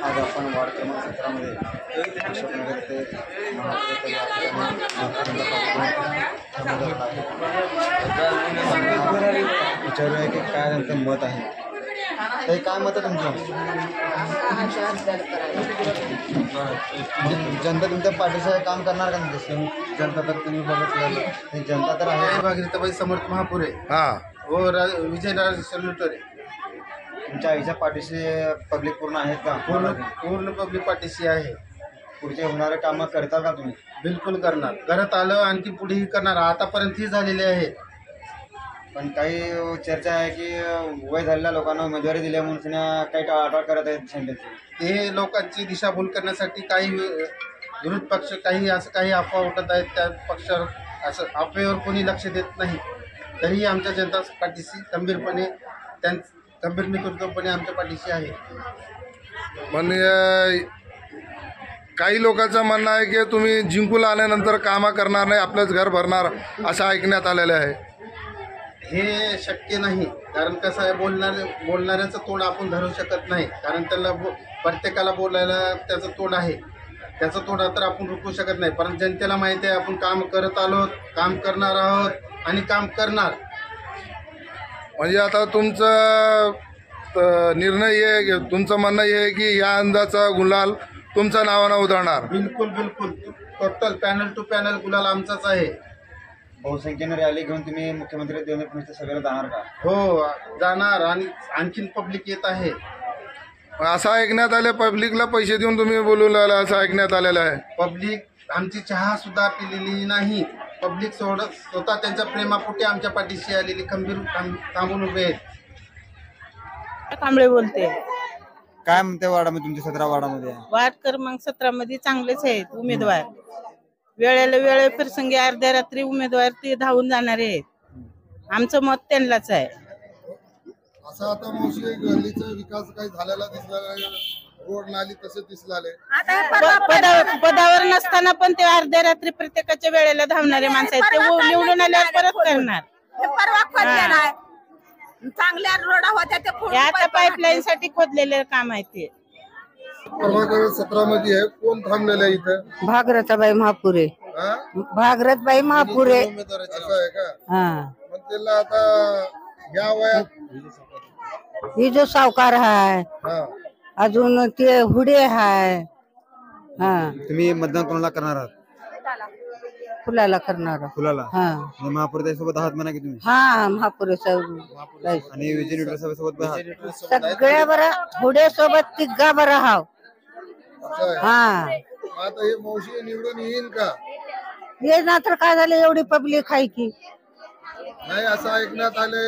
आज आपण वार्ड क्रमांक 17 मध्ये अशोकनगर ते महापुरात या ठिकाणी विचारूया की काय त्यांचं मत आहे. ते काय मत आहे तुमचं? जनता तुमच्या पाठीचं काम करणार का नाही? जनता तर तुम्ही बघितलं, जनता तर आहे. भागीरथीबाई समर्थ महापुरे व विजयराज सल्लुटरे. तुमच्या आईच्या पाठीशी पब्लिक पूर्ण आहेत का? पूर्ण पब्लिक पाठीशी आहे. पुढचे होणारे कामं करता का तुम्ही? बिलकुल करणार, करत आलं, आणखी पुढेही करणार. आतापर्यंत ही झालेली आहे. पण काही चर्चा आहे की वय झालेल्या लोकांना उमेदवारी दिल्या म्हणून काही टाळाटाळ करत आहेत सेंटरची. हे लोकांची दिशाभूल करण्यासाठी काही विरोध पक्ष असं काही अफवा उठत आहेत. त्या पक्षावर असं अफवेवर कोणी लक्ष देत नाही. तरीही आमच्या जनता पाठीशी गंभीर नेतृत्वपणे आमच्या पाठीशी आहे. पण काही लोकांचं म्हणणं आहे की तुम्ही जिंकून आल्यानंतर कामं करणार नाही, आपलंच घर भरणार असं ऐकण्यात आलेलं आहे. हे शक्य नाही. कारण कसं आहे, बोलणाऱ्याचं तोंड आपण धरू शकत नाही. कारण त्याला प्रत्येकाला बोलायला त्याचं तोंड आहे. त्याचं तोंड तर आपण रोखू शकत नाही. पण जनतेला माहिती आहे आपण काम करत आलो, काम करणार आहोत आणि काम करणार. म्हणजे आता तुमचं निर्णय आहे, तुमचं म्हणणं आहे की या अंदाचा गुलाल तुमच्या नावानं उधळणार. बिलकुल टोटल पॅनल टू पॅनल गुलाल आमचाच आहे. बहुसंख्येने रॅली घेऊन तुम्ही मुख्यमंत्री देवेंद्र फडणवीस सभेला जाणार का? हो, जाणार. आणि आणखीन पब्लिक येत आहे. असं ऐकण्यात आलं पब्लिकला पैसे देऊन तुम्ही बोलून राहिला असं ऐकण्यात आलेलं आहे. पब्लिक आमची चहा सुद्धा पिलेली नाही. पब्लिक स्वतः त्यांच्या प्रेमापोटी आमच्या पाठीशी आलेली खंबीर थांबून उभे आहेत. कांबळे बोलते. काय म्हणते वार्डामध्ये तुमच्या 17 वार्डामध्ये? वार्ड क्रमांक 17 मध्ये चांगलेच आहेत उमेदवार. वेळे प्रसंगी अर्ध्या रात्री उमेदवार ते धावून जाणारे आहेत. आमचं मत त्यांनाच आहे. असं आता मावशी गल्लीचा विकास काही झालेला दिसला, रोड नाली तसे दिसलाले. पदावर नसताना पण ते अर्ध्या रात्री प्रत्येकाच्या वेळेला धावणारे माणसं आहेत. ते निवडून आल्यावर परत करणार. चांगल्या रोड होत्या ते आता पाईपलाईन साठी खोदलेले काम आहे ते. क्रमांक 17 मध्ये आहे. कोण थांबलेलं आहे इथं? भागीरथबाई महापुरे. भागीरथबाई महापुरे असं आहे का? हा, पण त्याला आता या वयात ही जो सावकार आहे, अजून ते हुडे आहे. हा, तुम्ही मतदान कोणाला करणार आहात? फुलाला करणार. फुलाला. हा महापुर सोबत आहात म्हणा की तुम्ही? हा, महापुरे आणि विजय निवडणूक सभेसोबत आहात? सगळ्या बरं हुडे सोबत तिघा बरं हाव. हा, आता हे मावशी निवडून येईल का? ये ना तर काय झालं, एवढी पब्लिक आहे की नाही असं ऐकण्यात आले.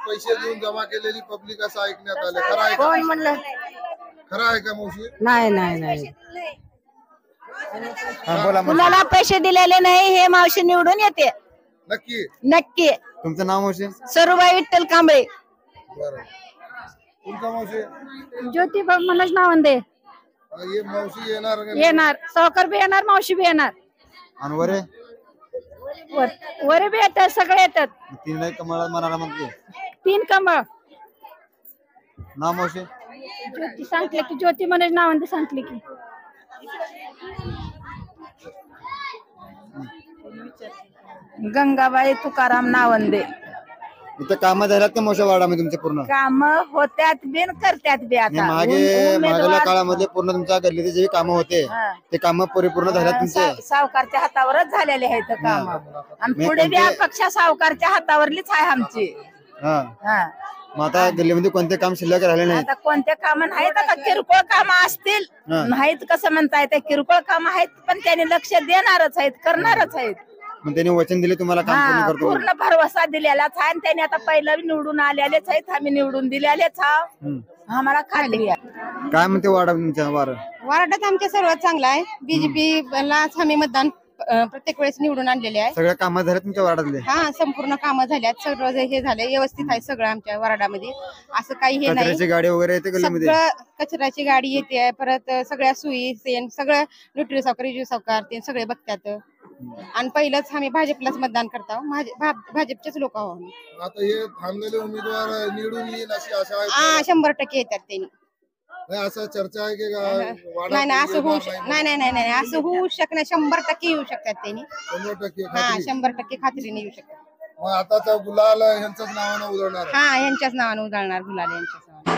पैसे देऊन जमा केलेली पब्लिक असं ऐकण्यात आले. खरं आहे का? कोण म्हणलं? खरं आहे का मावशी? नाही. बोला. कुणाला पैसे दिलेले नाही. हे मावशी निवडून येते नक्की. तुमचं नाव मावशी? सरूबाई विठ्ठल कांबळे. बरं. तुमचं मावशी? ज्योतिबा मनोज नावंदे. हे मावशी येणार. सावकार बी येणार, मावशी बी येणार. आणि वरे वरे बी येतात, सगळे येतात. 3 कमळात मनाला म्हणते. 3 कमळ. नाव मावशी? ज्योती सांगले की, ज्योती मनोज नावंदे सांगले की. गंगाबाई तुकाराम नावंदे. इथं कामं झाल्यात का मावशी वार्डामध्ये तुमच्या पूर्ण? काम होत्यात बिन करत्यात बी. आता मागल्या काळामध्ये पूर्ण तुमच्या गल्लीचे जे कामं होते ते कामं परिपूर्ण झाल्यात तुमचे? सावकारच्या हातावरच झालेले आहेत काम. आणि पुढे बी अपेक्षा सावकारच्या हातावरलीच आहे आमची. मग आता गल्लीमध्ये कोणते काम शिल्लक राहिले नाही? आता कोणते काम नाहीत. आता किरकोळ काम असतील, नाहीत कसं म्हणता येते. किरकोळ काम आहेत, पण त्यांनी लक्ष देणारच आहेत, करणारच आहेत. मग त्यांनी वचन दिले तुम्हाला काम पूर्ण करतो? पूर्ण भरवसा दिलेलाच आहे. त्यांनी आता पहिलं निवडून आलेलेच आहेत, आम्ही निवडून दिलेलेच आहोत. आम्हाला खात्री आहे. काय म्हणते वार्ड तुमच्या? वार्डात आमच्या सर्वात चांगला आहे. बीजेपीलाच आम्ही मतदान प्रत्येक वेळेस निवडून आणलेले आहे. सगळ्या कामं झाले तुमच्या वार्डातले? हा, संपूर्ण कामं झाल्यात. सगळं हे झालंय, व्यवस्थित आहे सगळं आमच्या वार्डामध्ये. असं काही हे नाही. कचऱ्याची गाडी वगैरे येते गल्लीमध्ये? सगळं कचऱ्याची गाडी येते. परत सगळ्या सोयी सगळं न्यूट्री सावकार, रिजू सावकार ते सगळे बघतात. आणि पहिलंच आम्ही भाजपलाच मतदान करतो. भाजपचेच लोक आहोत. आता हे थांबलेले उमेदवार निवडून येईल अशी आशा आहे? 100% येतात त्यांनी. नाही असं चर्चा आहे की वाढा नाही नाही असं होऊ येणार नाही नाही नाही नाही असं होऊ शकणार 100% येऊ शकतात त्यांनी 100% हा खात्री. 100% खात्रीने येऊ शकतात मग आता त्या गुलाल यांच्याच नावानं उधळणार आहे. हा यांच्याच नावाने उधळणार गुलाल यांच्याच नावाने